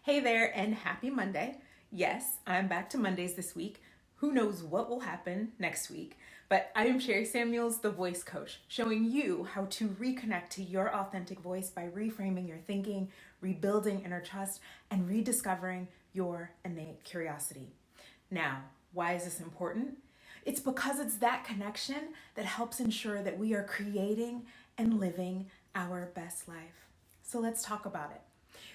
Hey there, and happy Monday. Yes, I'm back to Mondays this week. Who knows what will happen next week? But I am Sherry Samuels, the voice coach, showing you how to reconnect to your authentic voice by reframing your thinking, rebuilding inner trust, and rediscovering your innate curiosity. Now, why is this important? It's because it's that connection that helps ensure that we are creating and living our best life. So let's talk about it.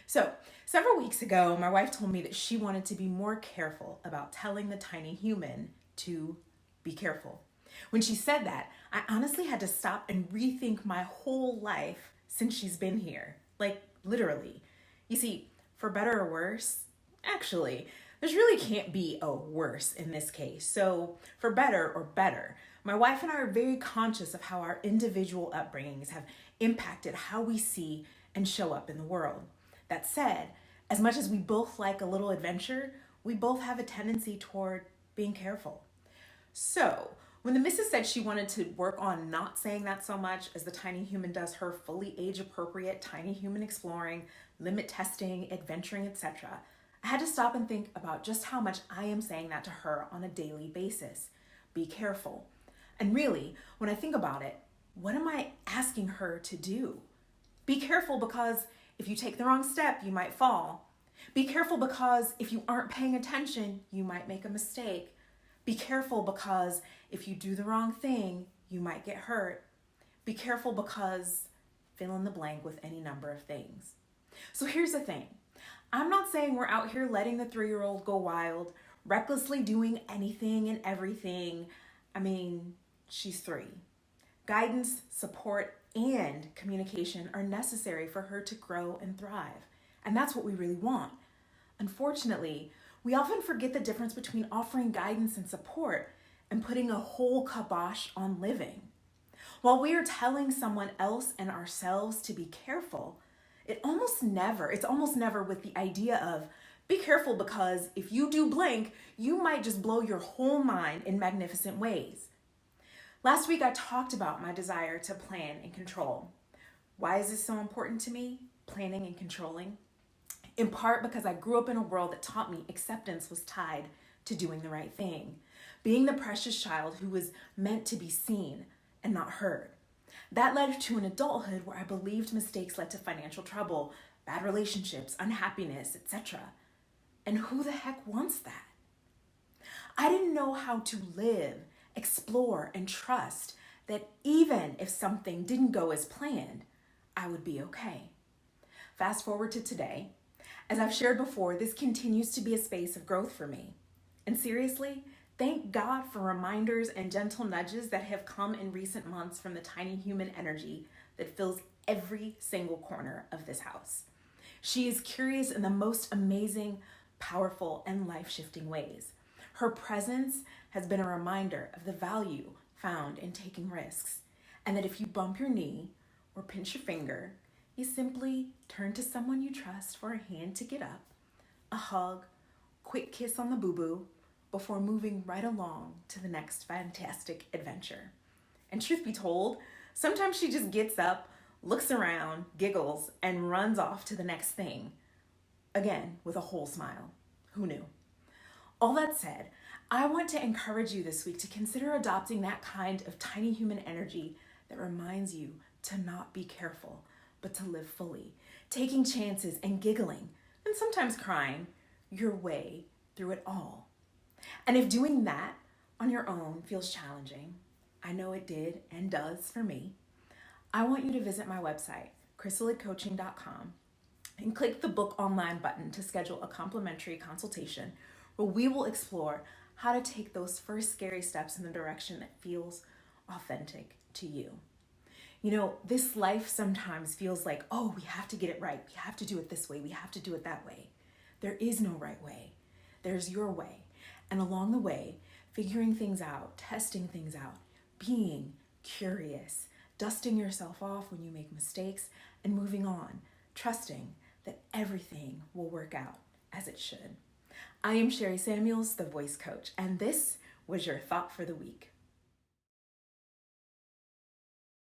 So, several weeks ago, my wife told me that she wanted to be more careful about telling the tiny human to be careful. When she said that, I honestly had to stop and rethink my whole life since she's been here. Like, literally. You see, for better or worse, actually, there's really can't be a worse in this case. So, for better or better, my wife and I are very conscious of how our individual upbringings have impacted how we see and show up in the world. That said, as much as we both like a little adventure, we both have a tendency toward being careful. So, when the missus said she wanted to work on not saying that so much as the tiny human does her fully age-appropriate tiny human exploring, limit testing, adventuring, etc., I had to stop and think about just how much I am saying that to her on a daily basis. Be careful. And really, when I think about it, what am I asking her to do? Be careful because if you take the wrong step, you might fall. Be careful because if you aren't paying attention, you might make a mistake. Be careful because if you do the wrong thing, you might get hurt. Be careful because fill in the blank with any number of things. So here's the thing. I'm not saying we're out here letting the 3-year-old go wild, recklessly doing anything and everything. I mean, she's 3. Guidance, support, and communication are necessary for her to grow and thrive. And that's what we really want. Unfortunately, we often forget the difference between offering guidance and support and putting a whole kibosh on living. While we are telling someone else and ourselves to be careful, it's almost never with the idea of be careful because if you do blank, you might just blow your whole mind in magnificent ways. Last week, I talked about my desire to plan and control. Why is this so important to me, planning and controlling? In part because I grew up in a world that taught me acceptance was tied to doing the right thing, being the precious child who was meant to be seen and not heard. That led to an adulthood where I believed mistakes led to financial trouble, bad relationships, unhappiness, etc. And who the heck wants that? I didn't know how to live, explore, and trust that even if something didn't go as planned, I would be okay. Fast forward to today. As I've shared before, this continues to be a space of growth for me. And seriously, thank God for reminders and gentle nudges that have come in recent months from the tiny human energy that fills every single corner of this house. She is curious in the most amazing, powerful, and life-shifting ways. Her presence has been a reminder of the value found in taking risks, and that if you bump your knee or pinch your finger, you simply turn to someone you trust for a hand to get up, a hug, quick kiss on the boo-boo, before moving right along to the next fantastic adventure. And truth be told, sometimes she just gets up, looks around, giggles, and runs off to the next thing. Again, with a whole smile. Who knew? All that said, I want to encourage you this week to consider adopting that kind of tiny human energy that reminds you to not be careful, but to live fully, taking chances and giggling, and sometimes crying, your way through it all. And if doing that on your own feels challenging, I know it did and does for me, I want you to visit my website, chrysalidcoaching.com, and click the book online button to schedule a complimentary consultation where we will explore how to take those first scary steps in the direction that feels authentic to you. You know, this life sometimes feels like, oh, we have to get it right. We have to do it this way. We have to do it that way. There is no right way. There's your way. And along the way, figuring things out, testing things out, being curious, dusting yourself off when you make mistakes, and moving on, trusting that everything will work out as it should. I am Sherry Samuels, the voice coach, and this was your thought for the week.